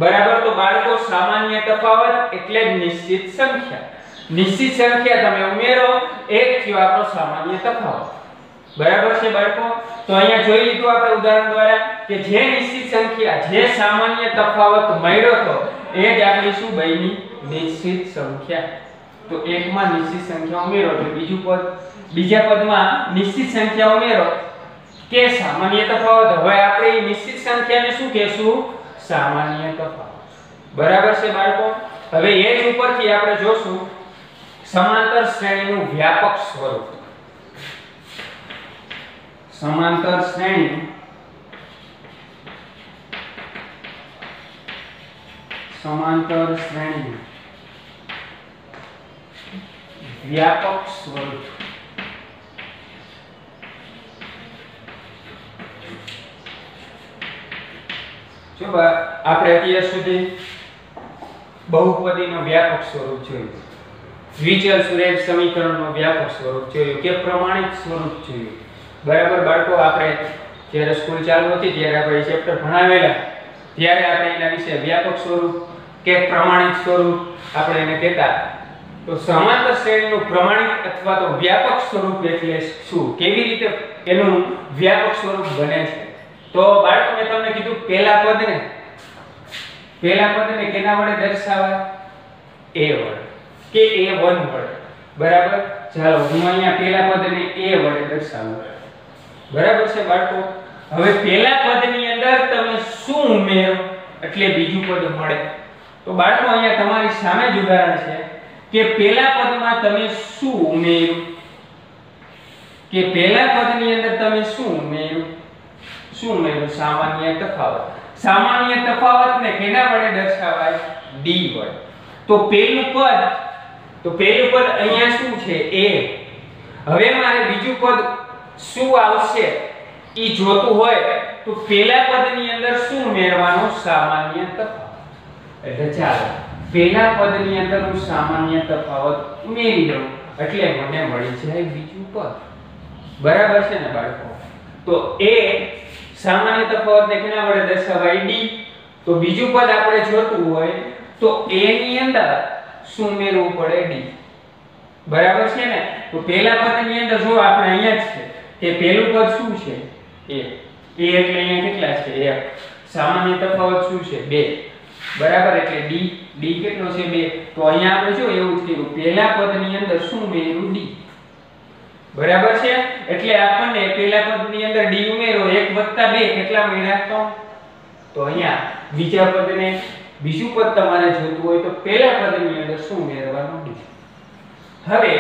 બરાબર. તો બાળકો સામાન્ય તફાવત એટલે નિશ્ચિત સંખ્યા. નિશ્ચિત સંખ્યા તમે ઉમેરો, એક થયો આપણો સામાન્ય તફાવત. બરાબર છે બાળકો? તો અહીંયા જોઈ લીધું આપણે ઉદાહરણ દ્વારા કે જે નિશ્ચિત સંખ્યા, જે સામાન્ય તફાવત મળ્યો તો એ જ આપણી શું બની? નિશ્ચિત સંખ્યા. તો એકમાં નિશ્ચિત સંખ્યા ઉમેરો તો બીજું પદ, બીજા પદમાં નિશ્ચિત સંખ્યા ઉમેરો કે સામાન્ય તફાવત. હવે આપણે નિશ્ચિત સંખ્યાને શું કહેશું? સામાન્ય તફાવત. બરાબર છે બાળકો? હવે એ જ ઉપરથી આપણે જોશું સમાંતર શ્રેણીનું વ્યાપક સ્વરૂપ. સમાંતર શ્રેણી વ્યાપક સ્વરૂપ. જો આપણે અત્યાર સુધી બહુપદીનો વ્યાપક સ્વરૂપ જોયું, દ્વિચલ સુરેખ સમીકરણનો વ્યાપક સ્વરૂપ જોયું કે પ્રમાણિત સ્વરૂપ જોયું. બરાબર બાળકો? આપણે જ્યારે સ્કૂલ ચાલુ હતી ત્યારે આપણે એ ચેપ્ટર ભણાવેલા, ત્યારે આપણે એના વિશે વ્યાપક સ્વરૂપ કે પ્રમાણિત સ્વરૂપ આપણે એને કહેતા. તો સમાંતર શ્રેણીનું પ્રમાણિત અથવા તો વ્યાપક સ્વરૂપ એટલે શું? કેવી રીતે એનું વ્યાપક સ્વરૂપ બને છે? તો બાળકો મેં તમને કીધું પહેલા પદને કેના વડે દર્શાવાય? a વડે કે a1 વડે. બરાબર. ચાલો હું અહીંયા પહેલા પદને a વડે દર્શાવું. બરાબર છે બાળકો? હવે પહેલા પદની અંદર તમે શું ઉમેરો એટલે બીજું પદ મળે. તો બાળકો અહીંયા તમારી સામે જ ઉદાહરણ છે કે પહેલા પદમાં તમે શું ઉમેર્યું, કે પહેલા પદની અંદર તમે શું ઉમેર્યું? સામાન્ય તફાવત. સામાન્ય તફાવતને કેના વડે દર્શાવાય? d વડે. તો પહેલું પદ અહીંયા શું છે? a. હવે મારે બીજું પદ શું આવશે ઈ જોતું હોય તો પહેલા પદની અંદર શું ઉમેરવાનું? સામાન્ય તફાવત. એટલે ચાલો પહેલા પદની અંદર હું સામાન્ય તફાવત ઉમેરી દઉં એટલે મને મળી જાય બીજું પદ. બરાબર છે ને બાળકો? તો a સામાન્ય તફાવતને કેના વડે દર્શાવાય? d. તો બીજું પદ આપણે જોતું હોય તો a ની અંદર શું ઉમેરવું પડે? d. બરાબર છે ને? તો પહેલા પદની અંદર જો આપણે અહીંયા જ છે કે પહેલું પદ શું છે? a. એટલે અહીંયા કેટલા છે? 1. સામાન્ય તફાવત શું છે? 2. બરાબર. એટલે d કેટલો છે? 2. તો અહીંયા આપણે જો એવું જ કર્યું, પહેલા પદની અંદર શું ઉમેર્યું? d. બરાબર છે? એટલે આપણને પહેલા પદની અંદર d ઉમેરો 1 + 2 કેટલા મળ્યા? 3. તો અહીંયા બીજા પદને, બીજું પદ તમારે જોતું હોય તો પહેલા પદની અંદર શું ઉમેરવાનું? d. હવે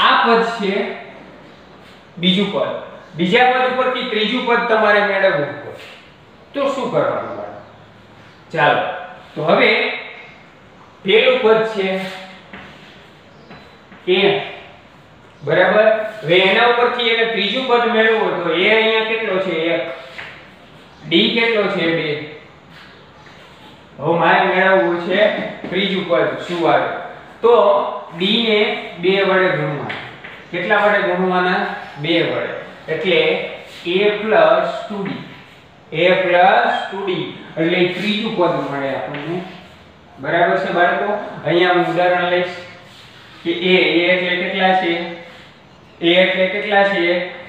આ પદ છે બીજું પદ, બીજા પદ ઉપરથી ત્રીજું પદ તમારે મેળવવું હોય તો શું કરવાનું? ચાલો તો હવે પહેલું પદ છે a. બરાબર. હવે એના ઉપરથી એને ત્રીજું પદ મેળવવું હોય તો a અહીંયા કેટલો છે? 1. d કેટલો છે? 2. હવે મારે મેળવવું છે ત્રીજું પદ. શું આવે? તો d ને 2 વડે ગુણવાના. કેટલા વડે ગુણવાના? 2 વડે. એટલે a + 2d. એટલે ત્રીજું પદ મળે આપણને. બરાબર છે બાળકો? અહીંયા હું ઉદાહરણ લઈશ કે a એટલે કેટલા છે? a એટલે કેટલા છે?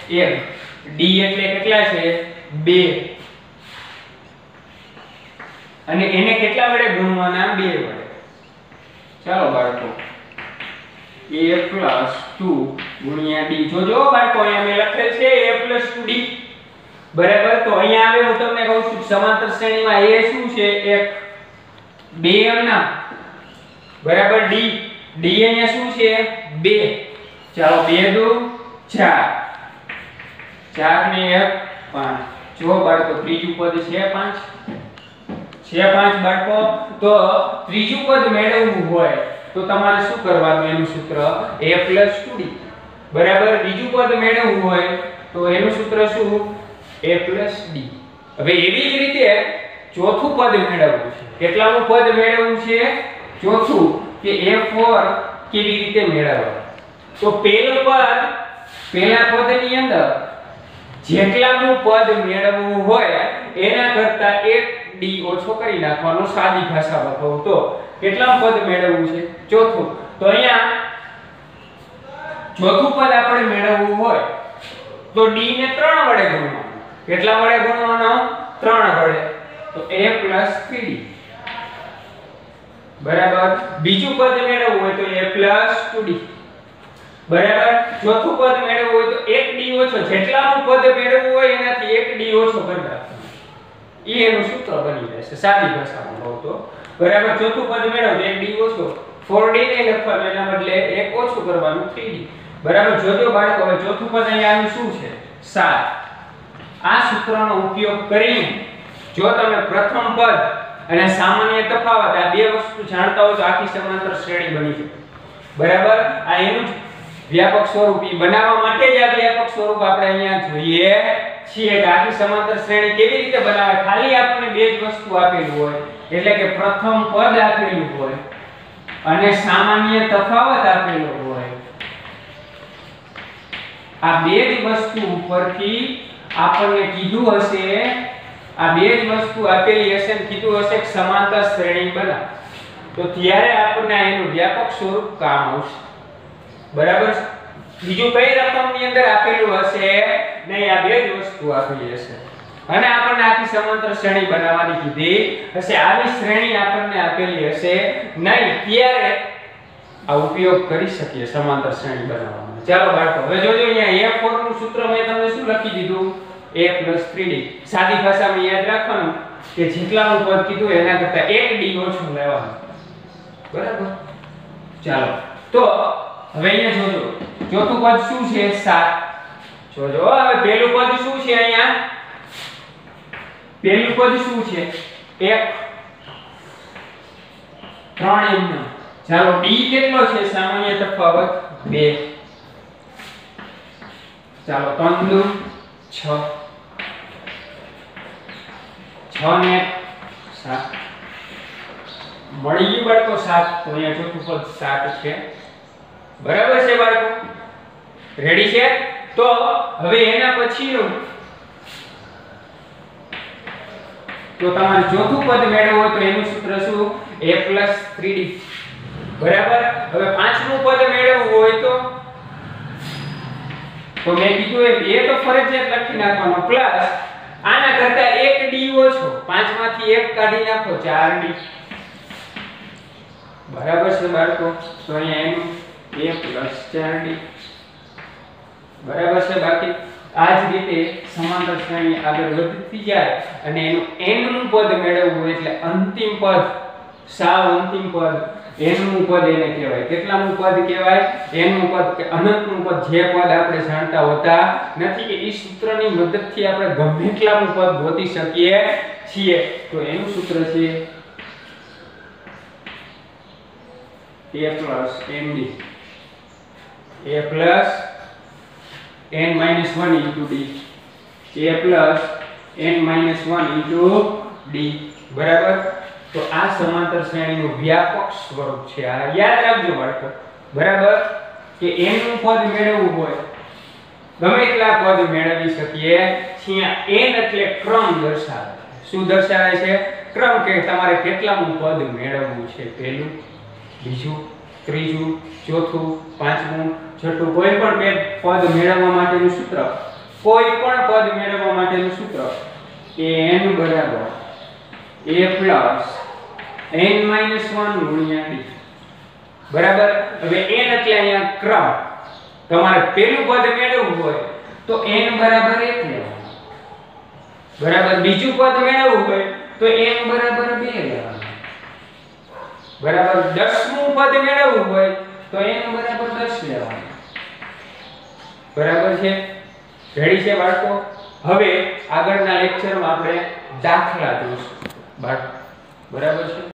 1. d એટલે કેટલા છે? 2. અને એને કેટલા વડે ગુણવાના? 2 વડે. ચાલો બાળકો a + 2 ગુણ્યા d. જોજો બાળકો અહીંયા મેં લખેલ છે a + 2d. બરાબર. તો અહીંયા આવે હું તમને કહું છું સમાંતર શ્રેણીમાં a શું છે? 1. 2 એમના. બરાબર. d અહીંયા શું છે? 2. ચાલો 2 દુ 4. 4 ને 1 5. જો બાળકો ત્રીજું પદ છે 5. બાળકો. તો ત્રીજું પદ મેળવવું હોય તો તમારે શું કરવાનું? એનું સૂત્ર a + 2d. બરાબર. બીજું પદ મેળવવું હોય તો એનું સૂત્ર શું? a + d. હવે એવી જ રીતે ચોથું પદ મેળવવું છે. કેટલામું પદ મેળવવું છે? ચોથું. કે a4 કેવી રીતે મેળવવા? તો પહેલા પદની અંદર જેટલાનું પદ મેળવવું હોય એના કરતા 1d ઓછો કરી નાખવાનો. સાદી ભાષામાં કહું તો કેટલામું પદ મેળવવું છે? ચોથું. તો અહીંયા ચોથું પદ આપણે મેળવવું હોય તો d ને 3 વડે ગુણવાનું. કેટલા વડે ગુણવાનો? 3 વડે. તો a + 3d બરાબર. બીજું પદ મેળવવું હોય તો a + 2d બરાબર. ચોથું પદ મેળવવું હોય તો 1d ઓછો, જેટલાનું પદ મેળવવું હોય એનાથી 1d ઓછો કરી નાખવાનો. એનું સૂત્ર બની જશે સાદી ભાષામાં કહું તો. બરાબર. ચોથું પદ મેળવો 1d ઓછો, 4d ને લખવાનું એના બદલે 1 ઓછું કરવાનું 3d બરાબર. જોજો બાળકો, હવે ચોથું પદ અહીંયા શું છે? 7. આ સૂત્રનો ઉપયોગ કરીને જો તમે પ્રથમ પદ અને સામાન્ય તફાવત આ બે વસ્તુ જાણતા હો તો આખી સમાંતર શ્રેણી બની શકે. બરાબર. આ એનું વ્યાપક સ્વરૂપ બનાવવા માટે જ આ વ્યાપક સ્વરૂપ આપણે અહીંયા જોઈએ છીએ કે આખી સમાંતર શ્રેણી કેવી રીતે બનાવે. ખાલી આપણને બે જ વસ્તુ આપેલું હોય, એટલે કે પ્રથમ પદ આપેલું હોય અને સામાન્ય તફાવત આપેલો હોય. આ બે જ વસ્તુ ઉપરથી આપણને કીધું હશે, આ બે જ વસ્તુ આપેલી હશે અને કીધું હશે કે સમાંતર શ્રેણી બનાવ, તો ત્યારે આપણને એનું વ્યાપક સ્વરૂપ કામ આવશે. બરાબર. બીજું કઈ રકમની અંદર આપેલું હશે નહીં, આ બે જ વસ્તુ આપેલી હશે અને આપણને આખી સમાંતર શ્રેણી બનાવવાની કીધી હશે. આવી શ્રેણી આપણને આપેલી હશે નહીં, ત્યારે આ ઉપયોગ કરી શકીએ સમાંતર શ્રેણી બનાવવામાં. ચાલો બાળકો, હવે જોજો અહીંયા a4 નું સૂત્ર મેં તમને શું લખી દીધું? a + 3d. સાદી ભાષામાં યાદ રાખવાનું કે જેટલાનું પદ કીધું એના કરતા 1d ઓછું લેવાનું. બરાબર. ચાલો, તો હવે અહીંયા જોજો ચોથું પદ શું છે? 7. જોજો હવે પહેલું પદ શું છે? અહીંયા પહેલું પદ શું છે? 1 3 એમ. ચાલો, d કેટલો છે? સામાન્ય તફાવત 2. ચાલો, 3 દુ 6, 6 ને 7 મળી ગયું બાળકો. 7. તો અહીંયા ચોથું પદ 7 છે. બરાબર છે બાળકો? રેડી છે? તો હવે એના પછીનું તો તમારે ચોથું પદ મેળવવું હોય તો એનું સૂત્ર શું? a + 3d બરાબર. હવે પાંચમું પદ મેળવવું હોય તો મેં કીધું એ તો ફરજિયાત લખી નાખવાનો પ્લસ આના કરતા 1d ઓછો. 5 માંથી 1 કાઢી નાખો 4d. બરાબર છે બાળકો? તો અહીંયા એનું a + 4d બરાબર છે. બાકી આ જ રીતે સમાંતર શ્રેણી આગળ વધતી જાય અને એનું n નું પદ મેળવવું એટલે અંતિમ પદ, સાવ અંતિમ પદ, n નું પદ એને કહેવાય. કેટલામું પદ કહેવાય? n નું પદ કે અનંતનું પદ, જે પદ આપણે જાણતા હોતા નથી કે ઈ સૂત્રની મદદથી આપણે ગમે એટલાનું પદ ગોતી શકીએ છીએ. તો એનું સૂત્ર છે a + nd, a + n - 1 * d, a + n - 1 * d બરાબર. તો આ સમાંતર શ્રેણીનું વ્યાપક સ્વરૂપ છે. આ યાદ રાખજો બાળકો. બરાબર. કે n નું પદ મેળવવું હોય ગમે એટલા પદ મેળવી શકીએ છીએ. n એટલે ક્રમ દર્શાવે. શું દર્શાવે છે? ક્રમ, કે તમારે કેટલામું પદ મેળવવું છે. પહેલું, બીજું, ત્રીજું, ચોથું, પાંચમું, છઠ્ઠું. કોઈ પણ પદ મેળવવા માટેનું સૂત્ર, કોઈ પણ પદ મેળવવા માટેનું સૂત્ર એ n બરાબર a + n - 1 * d બરાબર. હવે n એટલે અહીંયા ક્રમ. તમારે પહેલું પદ મેળવવું હોય તો n બરાબર 1 લેવાનું. બરાબર. બીજું પદ મેળવવું હોય તો n બરાબર 2 લેવાનું. બરાબર. 10મું પદ મેળવવું હોય તો n બરાબર 10 લેવાનું. બરાબર છે? રેડી છે બાળકો? હવે આગળના લેક્ચરમાં આપણે દાખલા જોઈશું. બરાબર છે?